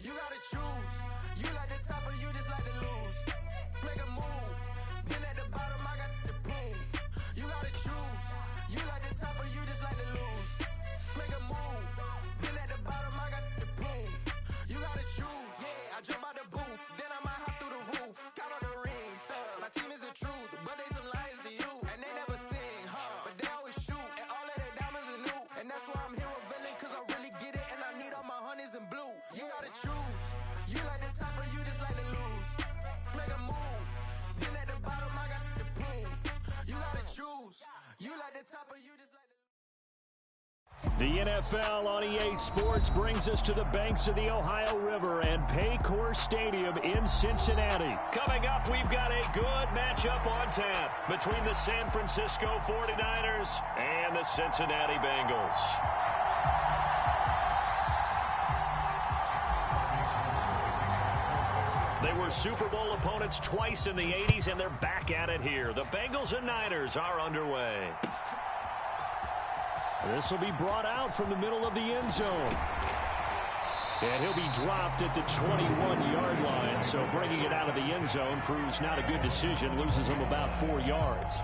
You gotta choose. You like the top or you just like to lose. Make a move. Been at the bottom, I got the prove. You gotta choose. You like the top or you just like to lose. Make a move. Been at the bottom, I got the prove. You gotta choose. Yeah, I jump out the booth. Then I might hop through the roof. Count on the rings, stuff. My team is the truth, but they some liars to you. And they never sing, huh? But they always shoot. And all of their diamonds are new. And that's why I'm here revealing, cause I really get it. And I need all my honeys in blue. You gotta choose. You like the top or you just like to lose. Make a move. Been at the bottom, I got the proof. You gotta choose. You like the top or you just like to. The NFL on EA Sports brings us to the banks of the Ohio River and Paycor Stadium in Cincinnati. Coming up, we've got a good matchup on tap between the San Francisco 49ers and the Cincinnati Bengals. They were Super Bowl opponents twice in the 80s, and they're back at it here. The Bengals and Niners are underway. This will be brought out from the middle of the end zone. And he'll be dropped at the 21-yard line, so bringing it out of the end zone proves not a good decision, loses him about 4 yards.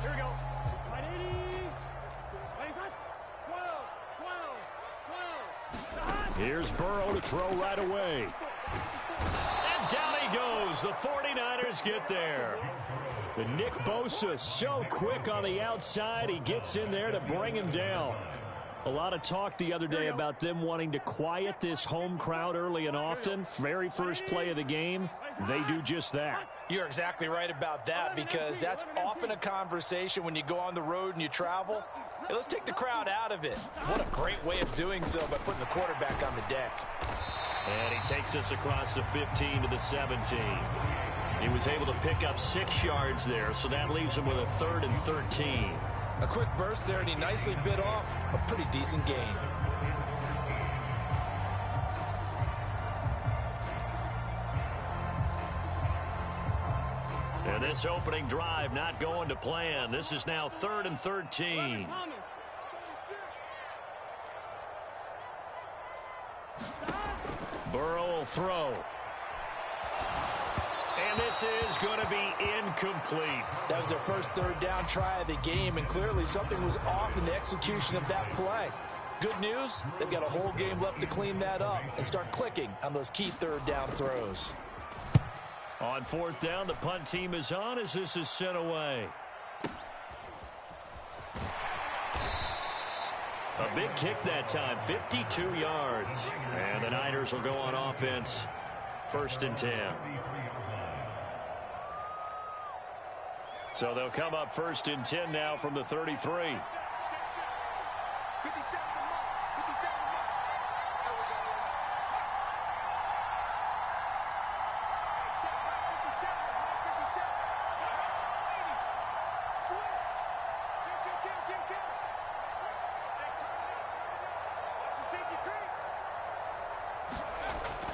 Here we go. 12. Here's Burrow to throw right away. And down he goes. The 49ers get there. The Nick Bosa so quick on the outside. He gets in there to bring him down. A lot of talk the other day about them wanting to quiet this home crowd early and often. Very first play of the game, they do just that. You're exactly right about that, because that's often a conversation when you go on the road and you travel. Hey, let's take the crowd out of it. What a great way of doing so by putting the quarterback on the deck. And he takes us across the 15 to the 17. He was able to pick up 6 yards there, so that leaves him with a 3rd and 13. A quick burst there, and he nicely bit off a pretty decent gain. And this opening drive not going to plan. This is now 3rd and 13. Burrow will throw. And this is going to be incomplete. That was their first 3rd down try of the game, and clearly something was off in the execution of that play. Good news, they've got a whole game left to clean that up and start clicking on those key 3rd down throws. On 4th down, the punt team is on as this is sent away. A big kick that time, 52 yards. And the Niners will go on offense, 1st and 10. So they'll come up 1st and 10 now from the 33.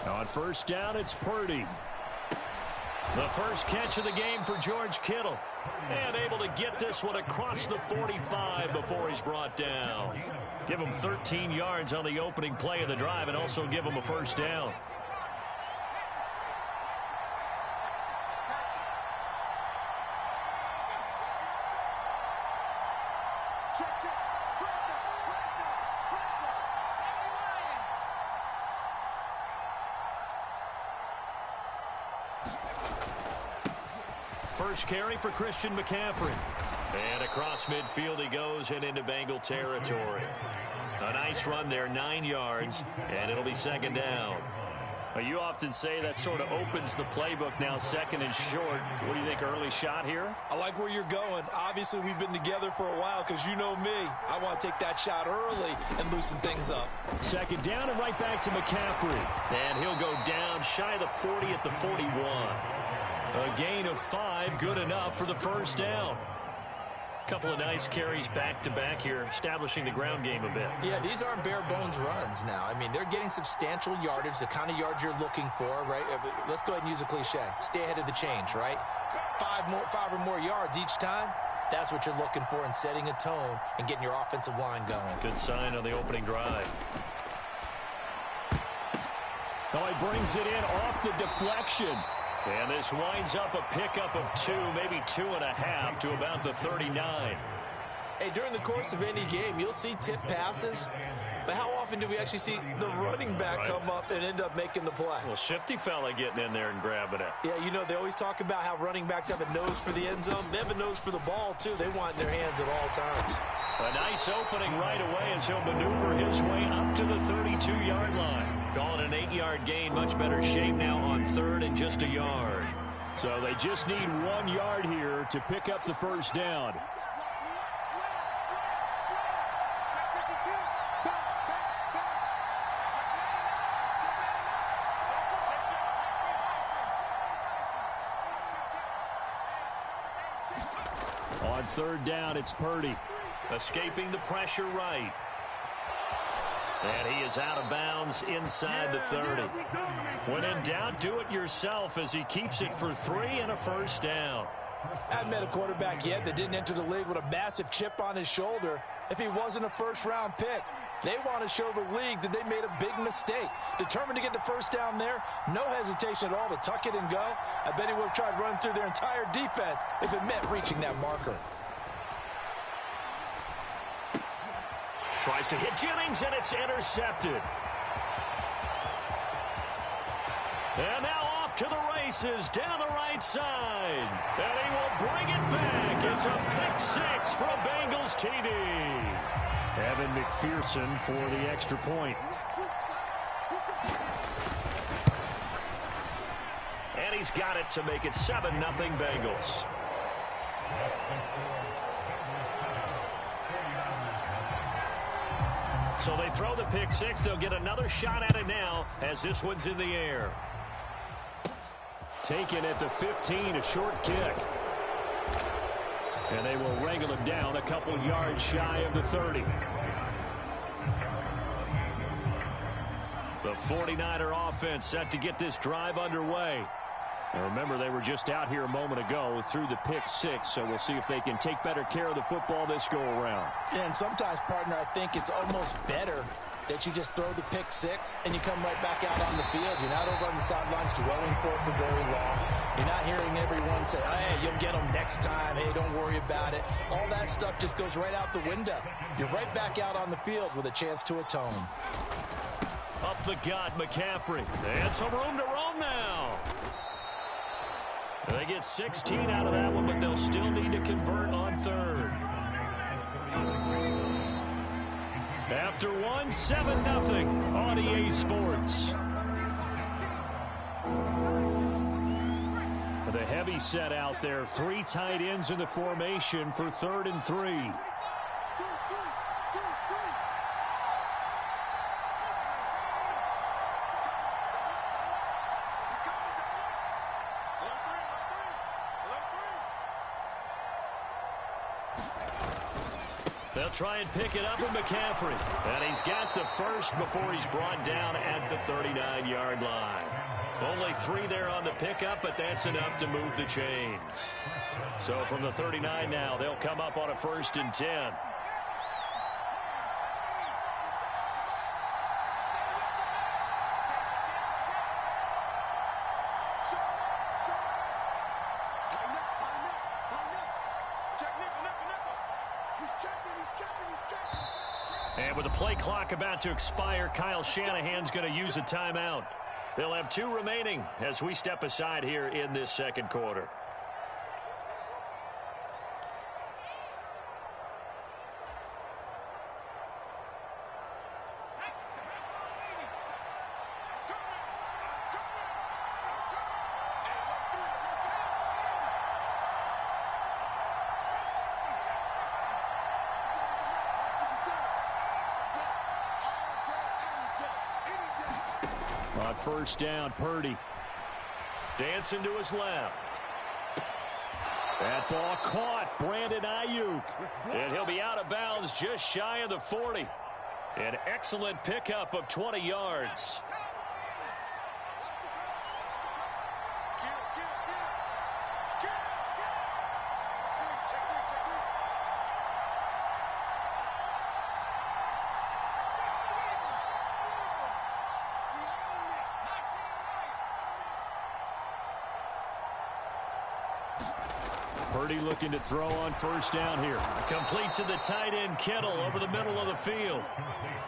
On 1st down, it's Purdy. The first catch of the game for George Kittle. And able to get this one across the 45 before he's brought down. Give him 13 yards on the opening play of the drive and also give him a 1st down. First carry for Christian McCaffrey. And across midfield he goes and into Bengal territory. A nice run there, 9 yards, and it'll be 2nd down. You often say that sort of opens the playbook now, 2nd and short. What do you think, early shot here? I like where you're going. Obviously, we've been together for a while because you know me. I want to take that shot early and loosen things up. 2nd down and right back to McCaffrey. And he'll go down shy of the 40 at the 41. A gain of 5, good enough for the 1st down. Couple of nice carries back-to-back here, establishing the ground game a bit. Yeah, these aren't bare-bones runs now. I mean, they're getting substantial yardage, the kind of yards you're looking for, right? Let's go ahead and use a cliche. Stay ahead of the change, right? 5 or more yards each time. That's what you're looking for in setting a tone and getting your offensive line going. Good sign on the opening drive. Oh, he brings it in off the deflection. And this winds up a pickup of 2, maybe 2.5 to about the 39. Hey, during the course of any game, you'll see tip passes. But how often do we actually see the running back come up and end up making the play? Well, shifty fella getting in there and grabbing it. Yeah, you know, they always talk about how running backs have a nose for the end zone. They have a nose for the ball, too. They want it in their hands at all times. A nice opening right away as he'll maneuver his way up to the 32-yard line. Calling an 8-yard gain, much better shape now on 3rd and just a yard. So they just need 1 yard here to pick up the first down. On 3rd down, it's Purdy. Escaping the pressure right. And he is out of bounds inside the 30. When in doubt, do it yourself as he keeps it for 3 and a first down. I haven't met a quarterback yet that didn't enter the league with a massive chip on his shoulder if he wasn't a first-round pick. They want to show the league that they made a big mistake. Determined to get the first down there, no hesitation at all to tuck it and go. I bet he would have tried running through their entire defense if it meant reaching that marker. Tries to hit Jennings, and it's intercepted. And now off to the races down the right side. And he will bring it back. It's a pick 6 from Bengals TD. Evan McPherson for the extra point. And he's got it to make it 7-0 Bengals. So they throw the pick 6. They'll get another shot at it now as this one's in the air. Taken at the 15, a short kick. And they will wrangle it down a couple yards shy of the 30. The 49er offense set to get this drive underway. And remember, they were just out here a moment ago through the pick 6, so we'll see if they can take better care of the football this go-around. Yeah, and sometimes, partner, I think it's almost better that you just throw the pick 6 and you come right back out on the field. You're not over on the sidelines dwelling for it for very long. You're not hearing everyone say, hey, you'll get them next time. Hey, don't worry about it. All that stuff just goes right out the window. You're right back out on the field with a chance to atone. Up the gut, McCaffrey. And some room to roam now. They get 16 out of that one, but they'll still need to convert on 3rd. After 1, 7-0 on EA Sports. The heavy set out there. 3 tight ends in the formation for 3rd and 3. They'll try and pick it up with McCaffrey. And he's got the first before he's brought down at the 39-yard line. Only 3 there on the pickup, but that's enough to move the chains. So from the 39 now, they'll come up on a 1st and 10. And with the play clock about to expire, Kyle Shanahan's going to use a timeout. They'll have 2 remaining as we step aside here in this second quarter. On 1st down, Purdy. Dancing to his left. That ball caught. Brandon Ayuk. And he'll be out of bounds just shy of the 40. An excellent pickup of 20 yards. Purdy looking to throw on first down here. Complete to the tight end, Kittle, over the middle of the field.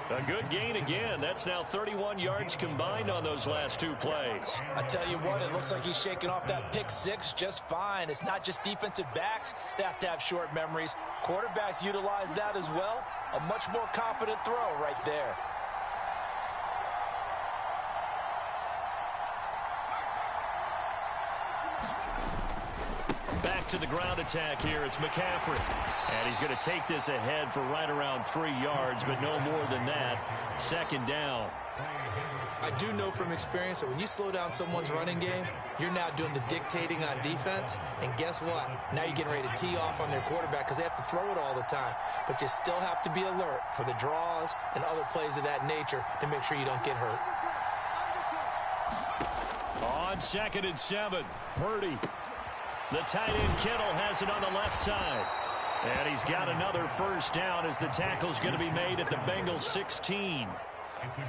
A good gain again. That's now 31 yards combined on those last two plays. I tell you what, it looks like he's shaking off that pick six just fine. It's not just defensive backs that have to have short memories. Quarterbacks utilize that as well. A much more confident throw right there. Back to the ground attack here. It's McCaffrey. And he's going to take this ahead for right around 3 yards, but no more than that. Second down. I do know from experience that when you slow down someone's running game, you're now doing the dictating on defense. And guess what? Now you're getting ready to tee off on their quarterback because they have to throw it all the time. But you still have to be alert for the draws and other plays of that nature to make sure you don't get hurt. On 2nd and 7, Purdy. The tight end Kittle has it on the left side. And he's got another first down as the tackle's going to be made at the Bengals 16.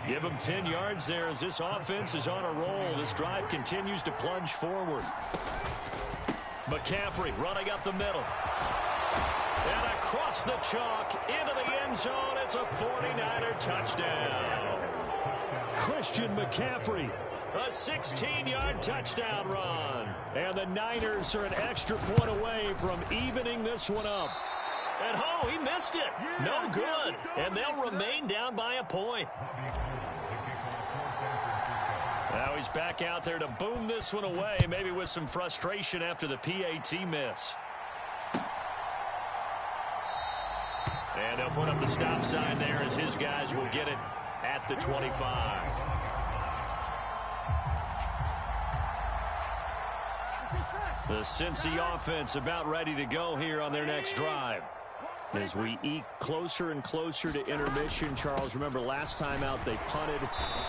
Give him 10 yards there as this offense is on a roll. This drive continues to plunge forward. McCaffrey running up the middle. And across the chalk into the end zone. It's a 49er touchdown. Christian McCaffrey. A 16-yard touchdown run. And the Niners are an extra point away from evening this one up. And oh, he missed it. No good. And they'll remain down by a point. Now he's back out there to boom this one away, maybe with some frustration after the PAT miss. And they'll put up the stop sign there as his guys will get it at the 25. The Cincy offense about ready to go here on their next drive. As we eke closer and closer to intermission, Charles, remember last time out they punted.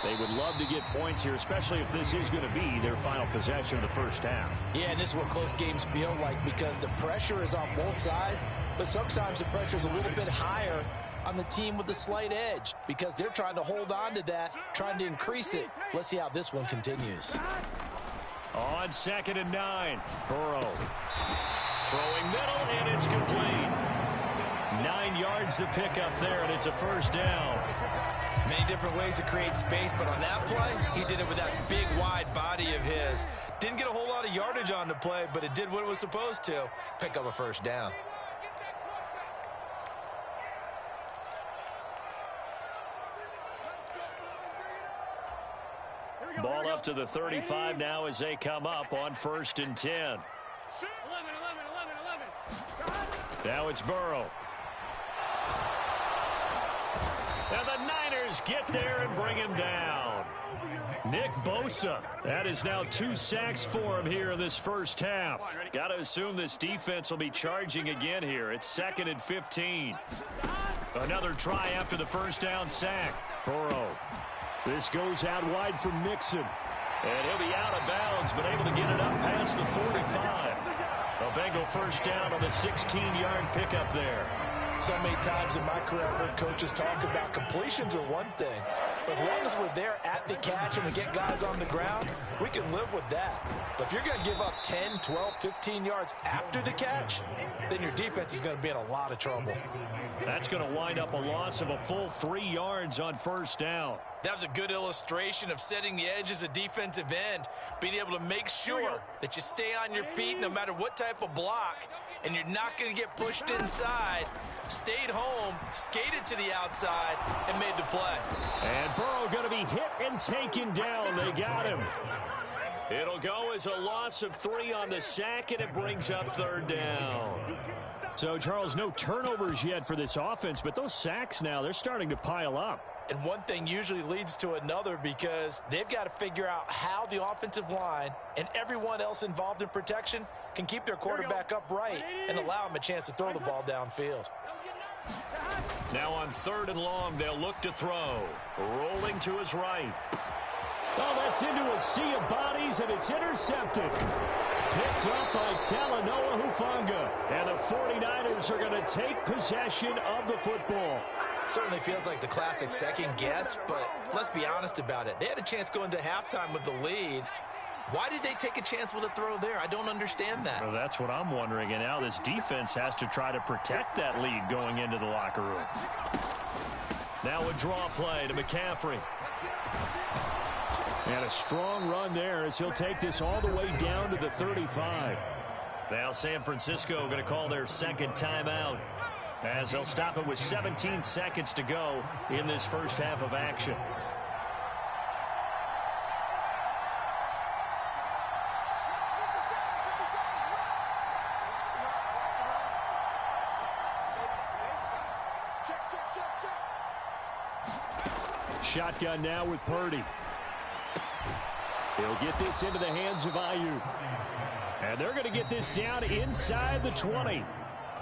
They would love to get points here, especially if this is going to be their final possession of the first half. Yeah, and this is what close games feel like because the pressure is on both sides, but sometimes the pressure is a little bit higher on the team with the slight edge because they're trying to hold on to that, trying to increase it. Let's see how this one continues. On 2nd and 9, Burrow. Throwing middle, and it's complete. 9 yards to pick up there, and it's a first down. Many different ways to create space, but on that play, he did it with that big, wide body of his. Didn't get a whole lot of yardage on the play, but it did what it was supposed to. Pick up a first down. Ball up to the 35 now as they come up on 1st and 10. 11. Now it's Burrow. And the Niners get there and bring him down. Nick Bosa. That is now 2 sacks for him here in this first half. Got to assume this defense will be charging again here. It's 2nd and 15. Another try after the first down sack. Burrow. This goes out wide for Mixon. And he'll be out of bounds, but able to get it up past the 45. A Bengal first down on the 16-yard pickup there. So many times in my career, I've heard coaches talk about completions are one thing. But as long as we're there at the catch and we get guys on the ground, we can live with that. But if you're going to give up 10, 12, 15 yards after the catch, then your defense is going to be in a lot of trouble. That's going to wind up a loss of a full 3 yards on first down. That was a good illustration of setting the edge as a defensive end, being able to make sure that you stay on your feet no matter what type of block, and you're not going to get pushed inside. Stayed home, skated to the outside, and made the play. And Burrow going to be hit and taken down. They got him. It'll go as a loss of 3 on the sack, and it brings up 3rd down. So, Charles, no turnovers yet for this offense, but those sacks now, they're starting to pile up. And one thing usually leads to another because they've got to figure out how the offensive line and everyone else involved in protection can keep their quarterback upright and allow him a chance to throw the ball downfield. Now on 3rd and long, they'll look to throw. Rolling to his right. Oh, that's into a sea of bodies, and it's intercepted. Picked up by Talanoa Hufanga. And the 49ers are going to take possession of the football. Certainly feels like the classic second guess, but let's be honest about it. They had a chance going into halftime with the lead, Why did they take a chance with a throw there? I don't understand that. Well, that's what I'm wondering. And now this defense has to try to protect that lead going into the locker room. Now a draw play to McCaffrey. And a strong run there as he'll take this all the way down to the 35. Now San Francisco going to call their second timeout, as they'll stop it with 17 seconds to go in this first half of action. Shotgun now with Purdy. He'll get this into the hands of Ayuk. And they're going to get this down inside the 20.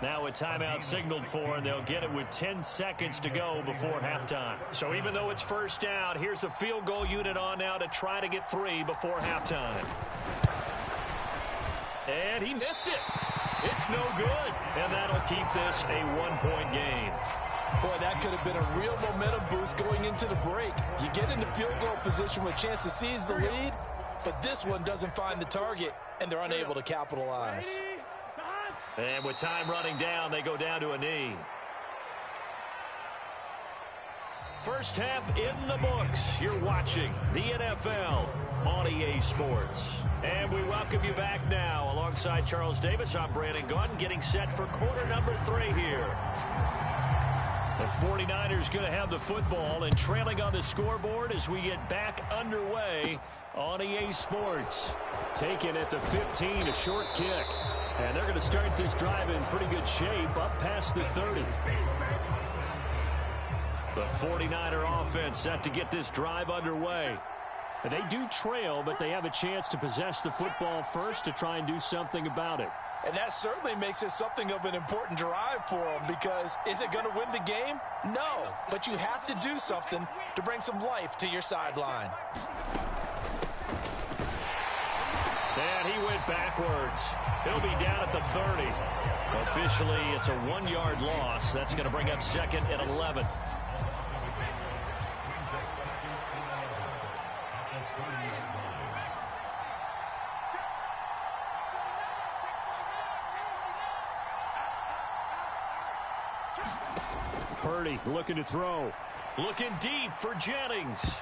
Now a timeout signaled for, and they'll get it with 10 seconds to go before halftime. So even though it's first down, here's the field goal unit on now to try to get 3 before halftime. And he missed it. It's no good. And that'll keep this a 1-point game. Boy, that could have been a real momentum boost going into the break. You get into field goal position with a chance to seize the lead, but this one doesn't find the target, and they're unable to capitalize. And with time running down, they go down to a knee. First half in the books. You're watching the NFL on EA Sports. And we welcome you back now. Alongside Charles Davis, I'm Brandon Gunn, getting set for quarter number 3 here. The 49ers going to have the football and trailing on the scoreboard as we get back underway on EA Sports. Taken at the 15, a short kick. And they're going to start this drive in pretty good shape up past the 30. The 49er offense set to get this drive underway. And they do trail, but they have a chance to possess the football first to try and do something about it. And that certainly makes it something of an important drive for them, because is it going to win the game? No, but you have to do something to bring some life to your sideline. And he went backwards. He'll be down at the 30. Officially, it's a 1-yard loss. That's going to bring up second and 11. Purdy looking to throw. Looking deep for Jennings.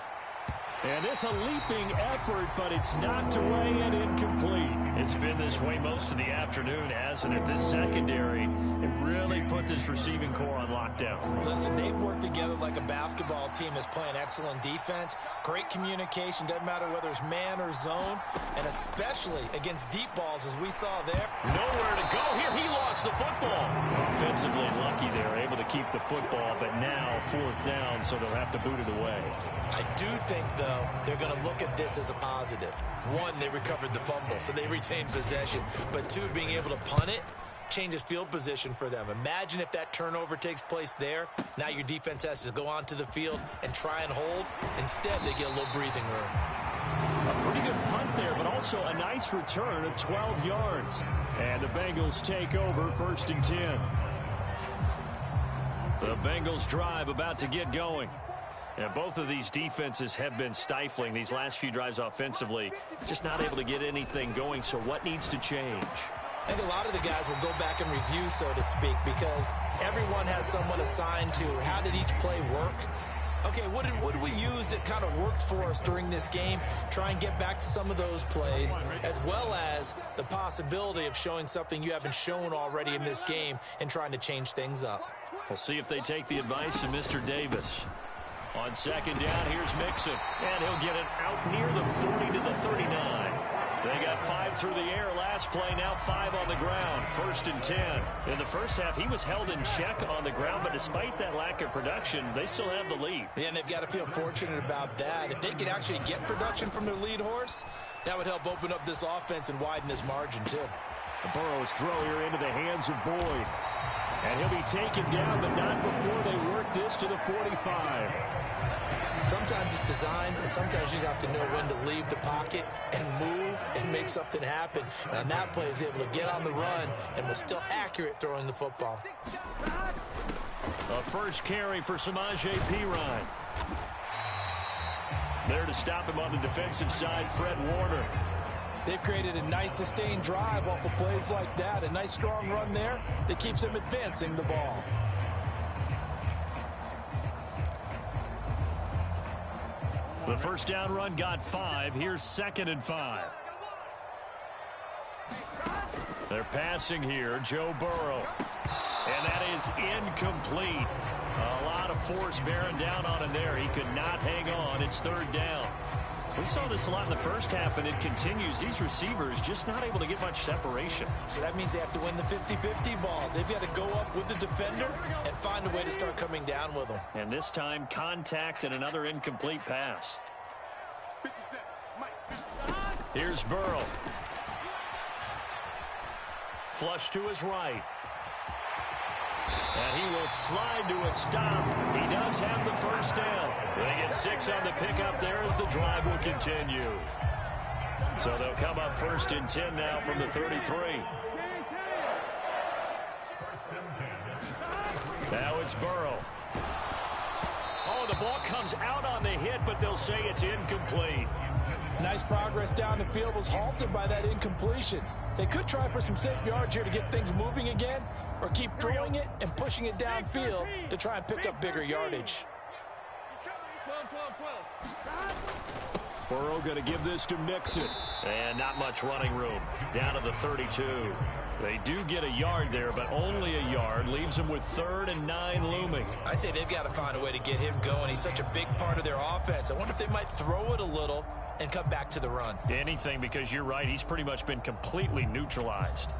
And it's a leaping effort, but it's knocked away and incomplete. It's been this way most of the afternoon, hasn't it? This secondary, it really put this receiving core on lockdown. Listen, they've worked together like a basketball team that's playing excellent defense. Great communication, doesn't matter whether it's man or zone, and especially against deep balls, as we saw there. Nowhere to go here. He lost the football. Offensively lucky they were able to keep the football, but now 4th down, so they'll have to boot it away. I do think, though, they're going to look at this as a positive. 1, they recovered the fumble, so they retained possession. But 2, being able to punt it changes field position for them. Imagine if that turnover takes place there. Now your defense has to go onto the field and try and hold. Instead, they get a little breathing room. A pretty good punt there, but also a nice return of 12 yards. And the Bengals take over 1st and 10. The Bengals drive about to get going. And both of these defenses have been stifling these last few drives offensively. Just not able to get anything going, so what needs to change? I think a lot of the guys will go back and review, so to speak, because everyone has someone assigned to how did each play work. Okay, what did we use that kind of worked for us during this game? Try and get back to some of those plays, as well as the possibility of showing something you haven't shown already in this game and trying to change things up. We'll see if they take the advice of Mr. Davis. On 2nd down, here's Mixon, and he'll get it out near the 40 to the 39. They got 5 through the air last play, now 5 on the ground. 1st and 10. In the first half, he was held in check on the ground, but despite that lack of production, they still have the lead. Yeah, and they've got to feel fortunate about that. If they could actually get production from their lead horse, that would help open up this offense and widen this margin, too. The Burrow's throw here into the hands of Boyd. And he'll be taken down, but not before they work this to the 45. Sometimes it's designed, and sometimes you just have to know when to leave the pocket and move and make something happen. And on that play, he was able to get on the run and was still accurate throwing the football. A first carry for Samaje Perine. There to stop him on the defensive side, Fred Warner. They've created a nice sustained drive off of plays like that. A nice strong run there that keeps them advancing the ball. The first down run got 5. Here's 2nd and 5. They're passing here, Joe Burrow. And that is incomplete. A lot of force bearing down on him there. He could not hang on. It's 3rd down. We saw this a lot in the first half, and it continues. These receivers just not able to get much separation. So that means they have to win the 50-50 balls. They've got to go up with the defender and find a way to start coming down with them. And this time, contact and another incomplete pass. Here's Burrow. Flush to his right. And he will slide to a stop. He does have the first down. They get 6 on the pickup there as the drive will continue. So they'll come up 1st and 10 now from the 33. Now it's Burrow. Oh, the ball comes out on the hit, but they'll say it's incomplete. Nice progress down the field was halted by that incompletion. They could try for some safe yards here to get things moving again, or keep throwing it and pushing it downfield to try and pick up bigger yardage. 12. Burrow going to give this to Mixon. And not much running room. Down to the 32. They do get a yard there, but only a yard. Leaves them with 3rd and 9 looming. I'd say they've got to find a way to get him going. He's such a big part of their offense. I wonder if they might throw it a little and come back to the run. Anything, because you're right. He's pretty much been completely neutralized.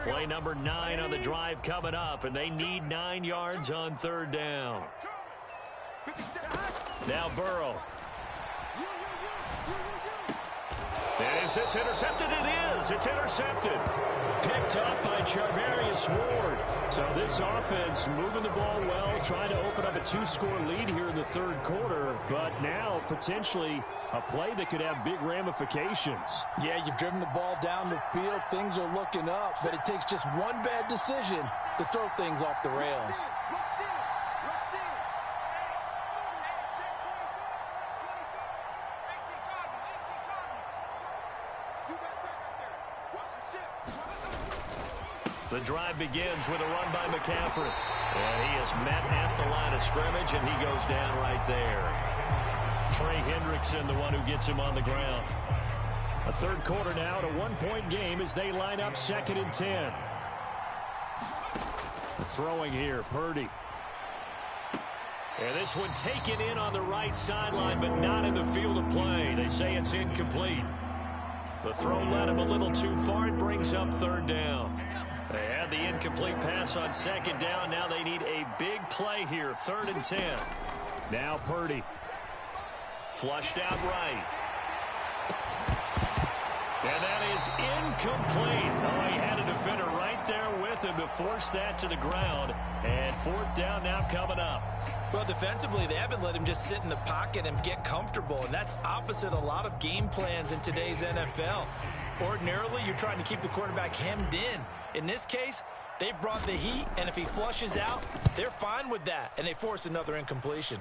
Play number 9 on the drive coming up, and they need 9 yards on 3rd down. Now Burrow. Is this intercepted? It is. It's intercepted. Picked up by Charvarius Ward. So this offense moving the ball well, trying to open up a 2-score lead here in the 3rd quarter, but now potentially a play that could have big ramifications. Yeah, you've driven the ball down the field. Things are looking up, but it takes just one bad decision to throw things off the rails. The drive begins with a run by McCaffrey. And he is met at the line of scrimmage, and he goes down right there. Trey Hendrickson, the one who gets him on the ground. A 3rd quarter now, a 1-point game as they line up 2nd and 10. Throwing here, Purdy. And this one taken in on the right sideline, but not in the field of play. They say it's incomplete. The throw led him a little too far. It brings up 3rd down. They had the incomplete pass on 2nd down. Now they need a big play here. 3rd and 10. Now Purdy. Flushed out right. And that is incomplete. Oh, he had a defender right there with him to force that to the ground. And 4th down now coming up. Well, defensively, they haven't let him just sit in the pocket and get comfortable, and that's opposite a lot of game plans in today's NFL. Ordinarily, you're trying to keep the quarterback hemmed in. In this case, they brought the heat, and if he flushes out, they're fine with that, and they force another incompletion.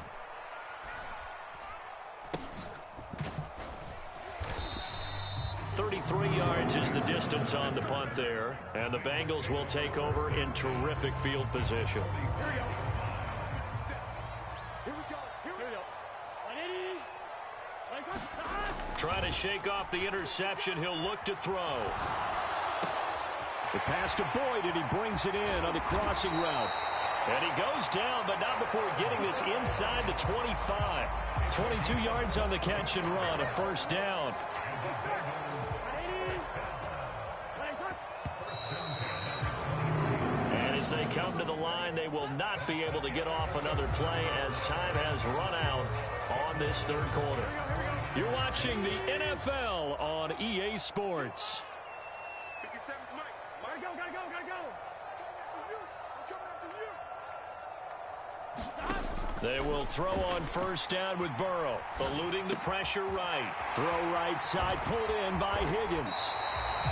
.33 yards is the distance on the punt there, and the Bengals will take over in terrific field position. Trying to shake off the interception. He'll look to throw. The pass to Boyd, and he brings it in on the crossing route. And he goes down, but not before getting this inside the 25. 22 yards on the catch and run, a 1st down. And as they come to the line, they will not be able to get off another play as time has run out on this 3rd quarter. You're watching the NFL on EA Sports. They will throw on 1st down with Burrow, eluding the pressure right. Throw right side, pulled in by Higgins.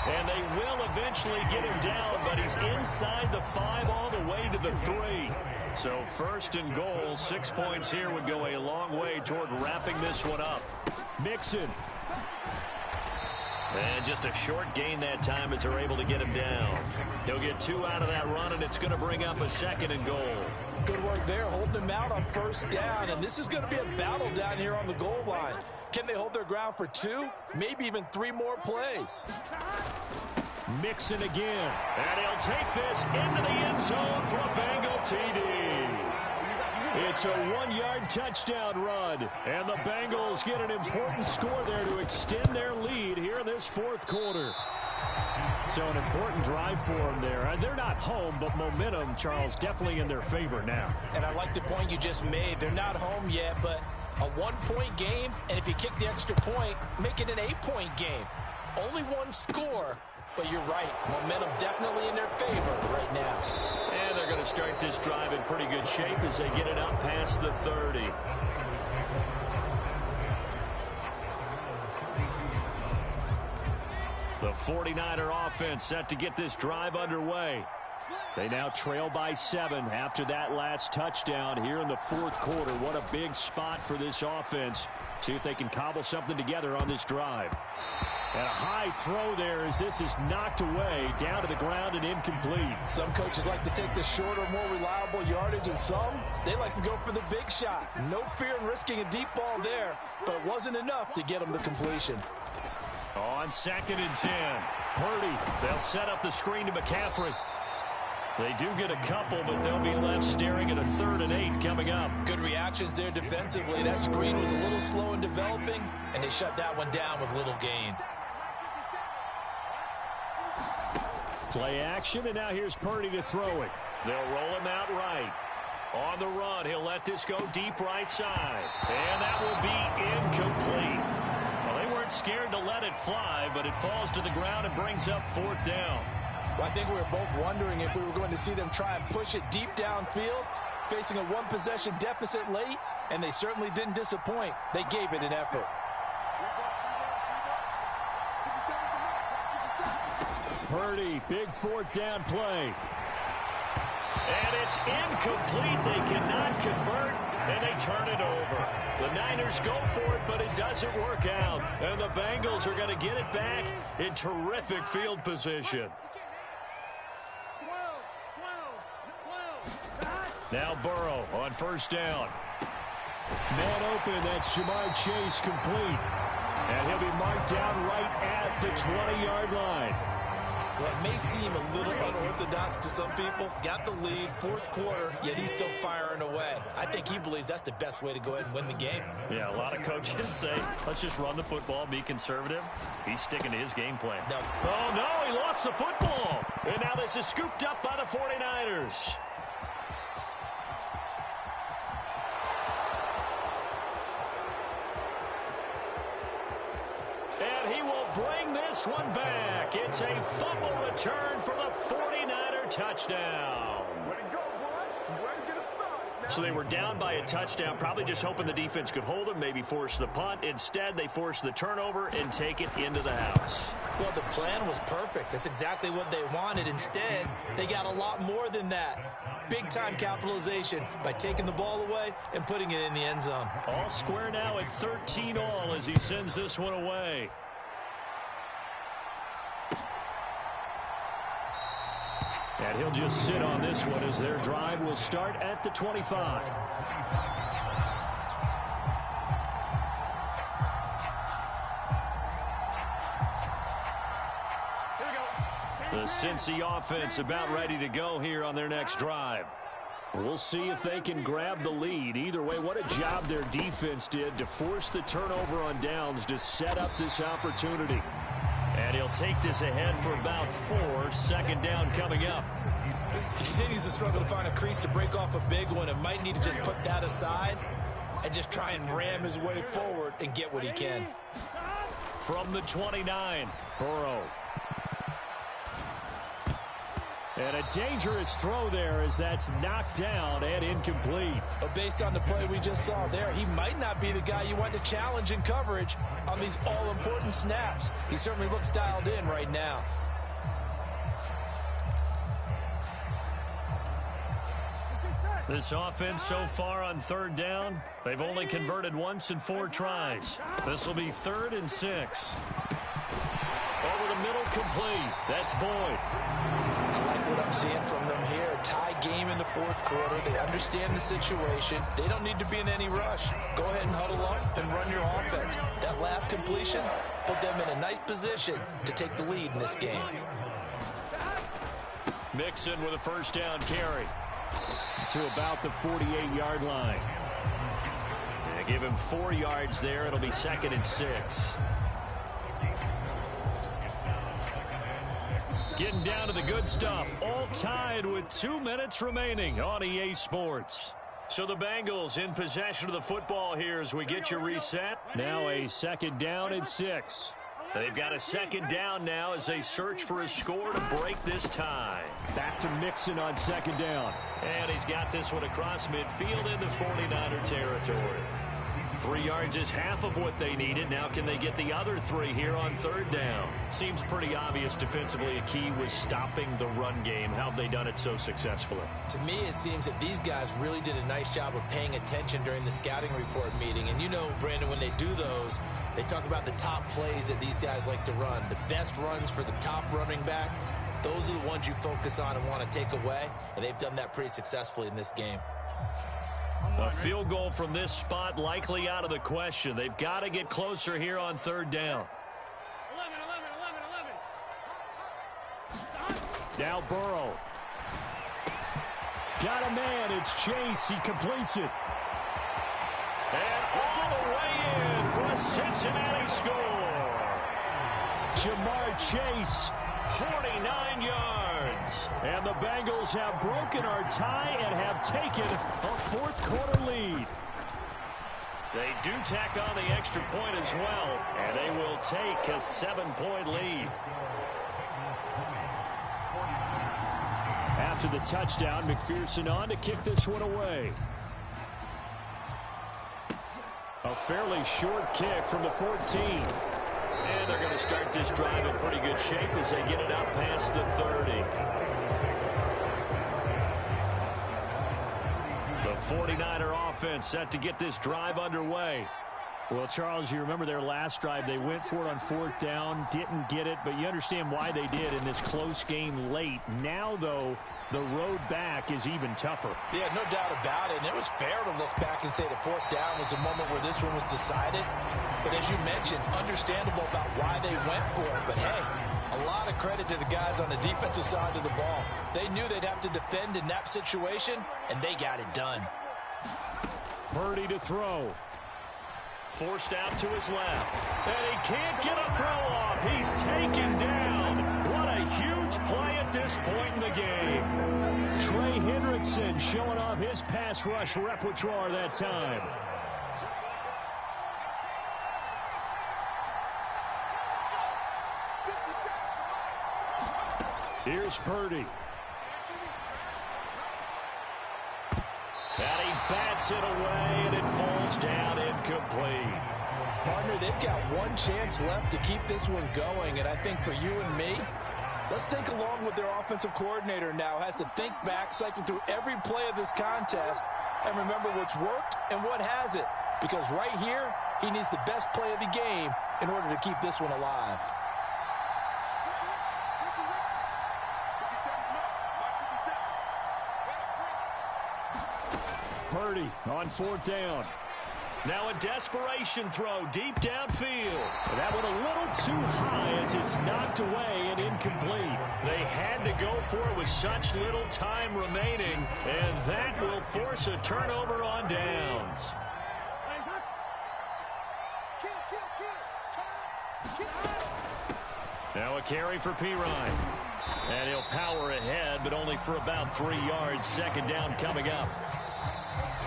And they will eventually get him down, but he's inside the 5 all the way to the 3. So first and goal, 6 points here would go a long way toward wrapping this one up. Mixon. And just a short gain that time as they're able to get him down. He'll get 2 out of that run, and it's going to bring up a second and goal. Good work there, holding him out on first down, and this is going to be a battle down here on the goal line. Can they hold their ground for 2, maybe even 3 more plays? Mixon again. And he'll take this into the end zone for a Bengal TD. It's a 1-yard touchdown run, and the Bengals get an important score there to extend their lead here in this fourth quarter. So an important drive for them there. They're not home, but momentum, Charles, definitely in their favor now. And I like the point you just made. They're not home yet, but a 1-point game, and if you kick the extra point, make it an 8-point game. Only 1 score, but you're right. Momentum definitely in their favor right now. And they're going to start this drive in pretty good shape as they get it up past the 30. The 49er offense set to get this drive underway. They now trail by 7 after that last touchdown here in the fourth quarter. What a big spot for this offense. See if they can cobble something together on this drive. And a high throw there as this is knocked away, down to the ground and incomplete. Some coaches like to take the shorter, more reliable yardage, and some, they like to go for the big shot. No fear in risking a deep ball there, but it wasn't enough to get them the completion. On 2nd and 10, Purdy, they'll set up the screen to McCaffrey. They do get a couple, but they'll be left staring at a 3rd and 8 coming up. Good reactions there defensively. That screen was a little slow in developing, and they shut that one down with little gain. Play action, and now here's Purdy to throw it. They'll roll him out right. On the run, he'll let this go deep right side. And that will be incomplete. Well, they weren't scared to let it fly, but it falls to the ground and brings up 4th down. Well, I think we were both wondering if we were going to see them try and push it deep downfield, facing a 1-possession deficit late, and they certainly didn't disappoint. They gave it an effort. Purdy, big 4th down play. And it's incomplete. They cannot convert, and they turn it over. The Niners go for it, but it doesn't work out. And the Bengals are going to get it back in terrific field position. Now Burrow on 1st down. Man open, that's Jamar Chase complete. And he'll be marked down right at the 20-yard line. Well, it may seem a little unorthodox to some people. Got the lead, 4th quarter, yet he's still firing away. I think he believes that's the best way to go ahead and win the game. Yeah, a lot of coaches say, let's just run the football, be conservative. He's sticking to his game plan. No. Oh, no, he lost the football. And now this is scooped up by the 49ers. One back. It's a fumble return for the 49er touchdown. So they were down by a touchdown, probably just hoping the defense could hold them, maybe force the punt. Instead, they force the turnover and take it into the house. Well, the plan was perfect. That's exactly what they wanted. Instead, they got a lot more than that. Big-time capitalization by taking the ball away and putting it in the end zone. All square now at 13-all as he sends this one away. And he'll just sit on this one as their drive will start at the 25. The Cincy offense about ready to go here on their next drive. We'll see if they can grab the lead. Either way, what a job their defense did to force the turnover on downs to set up this opportunity. And he'll take this ahead for about 4. 2nd down coming up. He continues to struggle to find a crease to break off a big one and might need to just put that aside and just try and ram his way forward and get what he can. From the 29, Burrow. And a dangerous throw there as that's knocked down and incomplete. But based on the play we just saw there, he might not be the guy you want to challenge in coverage on these all-important snaps. He certainly looks dialed in right now. This offense so far on third down, they've only converted once in 4 tries. This will be 3rd and 6. Over the middle, complete. That's Boyd. I like what I'm seeing from them here. A tie game in the 4th quarter. They understand the situation. They don't need to be in any rush. Go ahead and huddle up and run your offense. That last completion put them in a nice position to take the lead in this game. Mixon with a first down carry to about the 48-yard line. Yeah, give him 4 yards there. It'll be 2nd and 6. Getting down to the good stuff. All tied with 2 minutes remaining on EA Sports. So the Bengals in possession of the football here as we get you reset. Now a 2nd down and 6. They've got a 2nd down now as they search for a score to break this tie. Back to Mixon on 2nd down. And he's got this one across midfield into 49er territory. 3 yards is half of what they needed. Now can they get the other 3 here on 3rd down? Seems pretty obvious defensively a key was stopping the run game. How have they done it so successfully? To me, it seems that these guys really did a nice job of paying attention during the scouting report meeting. And you know, Brandon, when they do those, they talk about the top plays that these guys like to run. The best runs for the top running back, those are the ones you focus on and want to take away. And they've done that pretty successfully in this game. A field goal from this spot likely out of the question. They've got to get closer here on 3rd down. 11. Now Burrow. Got a man. It's Chase. He completes it. And all the way in for a Cincinnati score. Jamar Chase, 49 yards. And the Bengals have broken our tie and have taken a 4th quarter lead. They do tack on the extra point as well, and they will take a 7-point lead. After the touchdown, McPherson on to kick this one away. A fairly short kick from the 14. And they're going to start this drive in pretty good shape as they get it out past the 30. The 49er offense set to get this drive underway. Well, Charles, you remember their last drive. They went for it on 4th down, didn't get it, but you understand why they did in this close game late. Now, though, the road back is even tougher. Yeah, no doubt about it. And it was fair to look back and say the 4th down was a moment where this one was decided. But as you mentioned, understandable about why they went for it. But, hey, a lot of credit to the guys on the defensive side of the ball. They knew they'd have to defend in that situation, and they got it done. Purdy to throw. Forced out to his left. And he can't get a throw off. He's taken down. What a huge play at this point in the game. Trey Hendrickson showing off his pass rush repertoire that time. Here's Purdy. And he bats it away, and it falls down incomplete. Partner, they've got one chance left to keep this one going, and I think for you and me, let's think along with their offensive coordinator now. Has to think back, cycle through every play of this contest, and remember what's worked and what hasn't. Because right here, he needs the best play of the game in order to keep this one alive. Purdy on 4th down. Now a desperation throw deep downfield. That one a little too high as it's knocked away and incomplete. They had to go for it with such little time remaining, and that will force a turnover on downs. Now a carry for Pirine. And he'll power ahead, but only for about 3 yards. 2nd down coming up.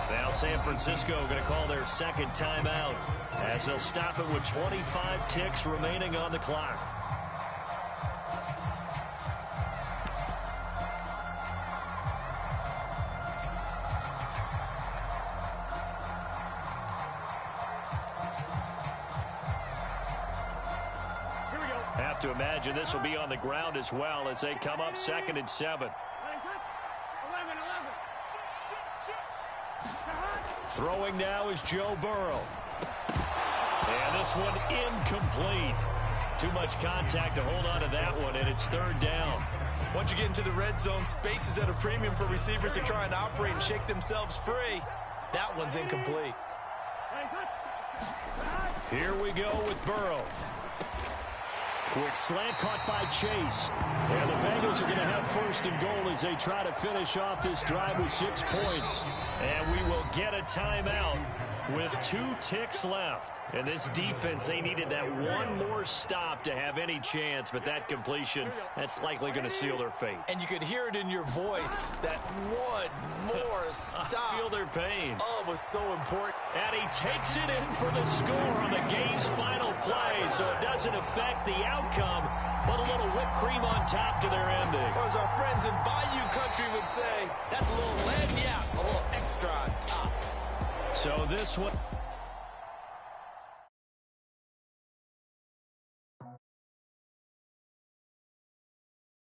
Now San Francisco going to call their 2nd timeout as they'll stop it with 25 ticks remaining on the clock. Here we go. Have to imagine this will be on the ground as well as they come up 2nd and 7. Throwing now is Joe Burrow. And this one incomplete. Too much contact to hold on to that one, and it's third down. Once you get into the red zone, space is at a premium for receivers to try and operate and shake themselves free. That one's incomplete. Here we go with Burrow. Quick slant caught by Chase. And the Bengals are going to have first and goal as they try to finish off this drive with 6 points. And we will get a timeout with 2 ticks left. And this defense, they needed that one more stop to have any chance, but that completion, that's likely going to seal their fate. And you could hear it in your voice, that one more stop. I feel their pain. Oh, it was so important. And he takes it in for the score on the game's final play, so it doesn't affect the outcome, but a little whipped cream on top to their ending. Or as our friends in Bayou Country would say, that's a little lagniappe, a little extra on top. So this one...